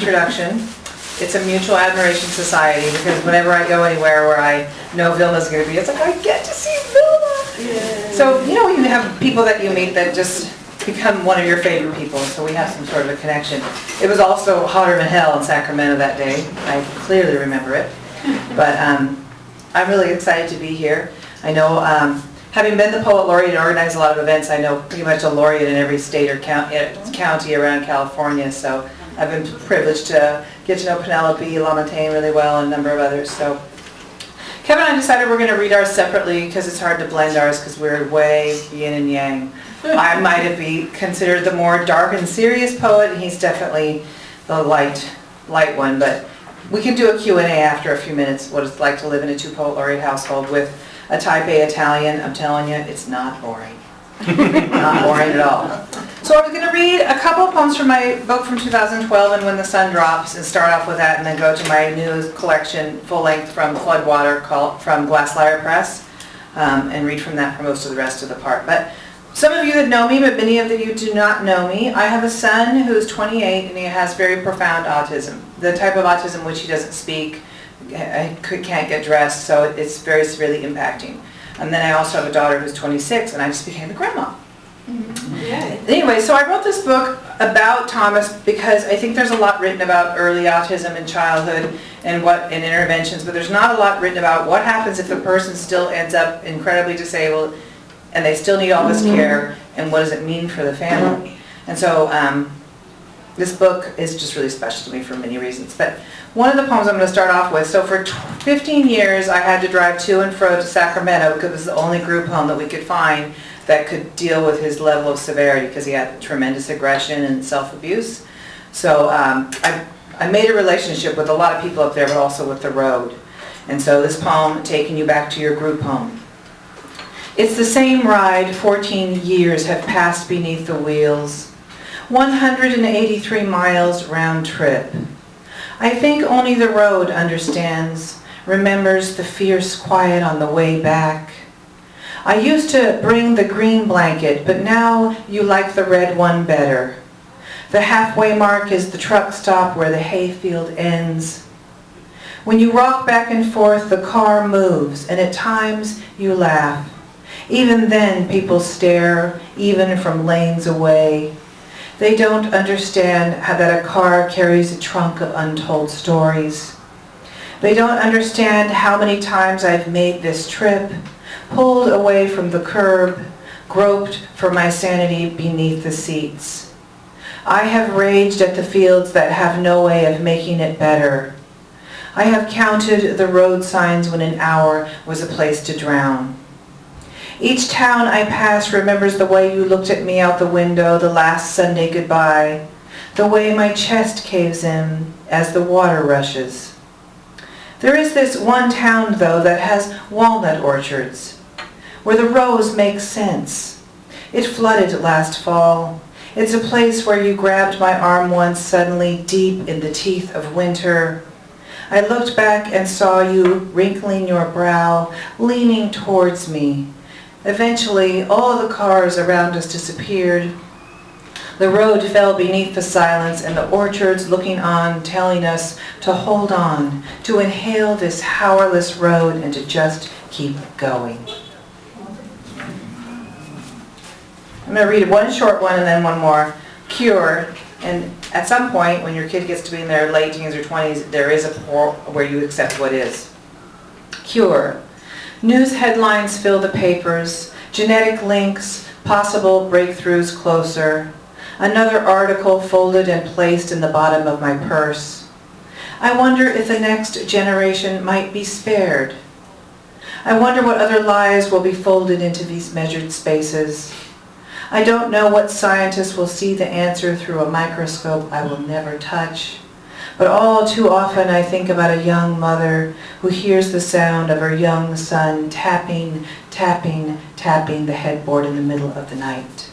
introduction. It's a mutual admiration society because whenever I go anywhere where I know Vilma's going to be, it's like, I get to see Vilma! Yay. So, you know, you have people that you meet that just become one of your favorite people, so we have some sort of a connection. It was also hotter than hell in Sacramento that day. I clearly remember it. But I'm really excited to be here. I know, having been the Poet Laureate and organized a lot of events, I know pretty much a laureate in every state or county around California, so I've been privileged to get to know Penelope LaMontagne really well and a number of others. So Kevin and I decided we're going to read ours separately because it's hard to blend ours because we're way yin and yang. I might have been considered the more dark and serious poet, and he's definitely the light one, but we can do a Q&A after a few minutes, what it's like to live in a two-poet laureate household with a type A Italian. I'm telling you, it's not boring. Not boring at all. So I was going to read a couple of poems from my book from 2012, And When the Sun Drops, and start off with that, and then go to my new collection, full-length from Floodwater, from Glasslyre Press, and read from that for most of the rest of the part. But some of you that know me, but many of you do not know me. I have a son who's 28, and he has very profound autism. The type of autism which he doesn't speak, can't get dressed, so it's very severely impacting. And then I also have a daughter who's 26, and I just became a grandma. Mm-hmm. Anyway, so I wrote this book about Thomas because I think there's a lot written about early autism in childhood and interventions, but there's not a lot written about what happens if the person still ends up incredibly disabled and they still need all this care, and what does it mean for the family. And so this book is just really special to me for many reasons. But one of the poems I'm going to start off with, so for 15 years I had to drive to and fro to Sacramento because it was the only group home that we could find that could deal with his level of severity because he had tremendous aggression and self-abuse. So I made a relationship with a lot of people up there, but also with the road. And so this poem, Taking You Back to Your Group Home. It's the same ride, 14 years have passed beneath the wheels. 183 miles round trip. I think only the road understands, remembers the fierce quiet on the way back. I used to bring the green blanket, but now you like the red one better. The halfway mark is the truck stop where the hayfield ends. When you rock back and forth, the car moves, and at times you laugh. Even then, people stare, even from lanes away. They don't understand how that a car carries a trunk of untold stories. They don't understand how many times I've made this trip, pulled away from the curb, groped for my sanity beneath the seats. I have raged at the fields that have no way of making it better. I have counted the road signs when an hour was a place to drown. Each town I pass remembers the way you looked at me out the window the last Sunday goodbye, the way my chest caves in as the water rushes. There is this one town, though, that has walnut orchards, where the rose makes sense. It flooded last fall. It's a place where you grabbed my arm once suddenly deep in the teeth of winter. I looked back and saw you wrinkling your brow, leaning towards me. Eventually, all the cars around us disappeared. The road fell beneath the silence, and the orchards looking on, telling us to hold on, to inhale this powerless road, and to just keep going. I'm going to read one short one and then one more. Cure. And at some point, when your kid gets to be in their late teens or 20s, there is a point where you accept what is. Cure. News headlines fill the papers, genetic links, possible breakthroughs closer. Another article folded and placed in the bottom of my purse. I wonder if the next generation might be spared. I wonder what other lives will be folded into these measured spaces. I don't know what scientists will see the answer through a microscope I will never touch. But all too often I think about a young mother who hears the sound of her young son tapping, tapping, tapping the headboard in the middle of the night.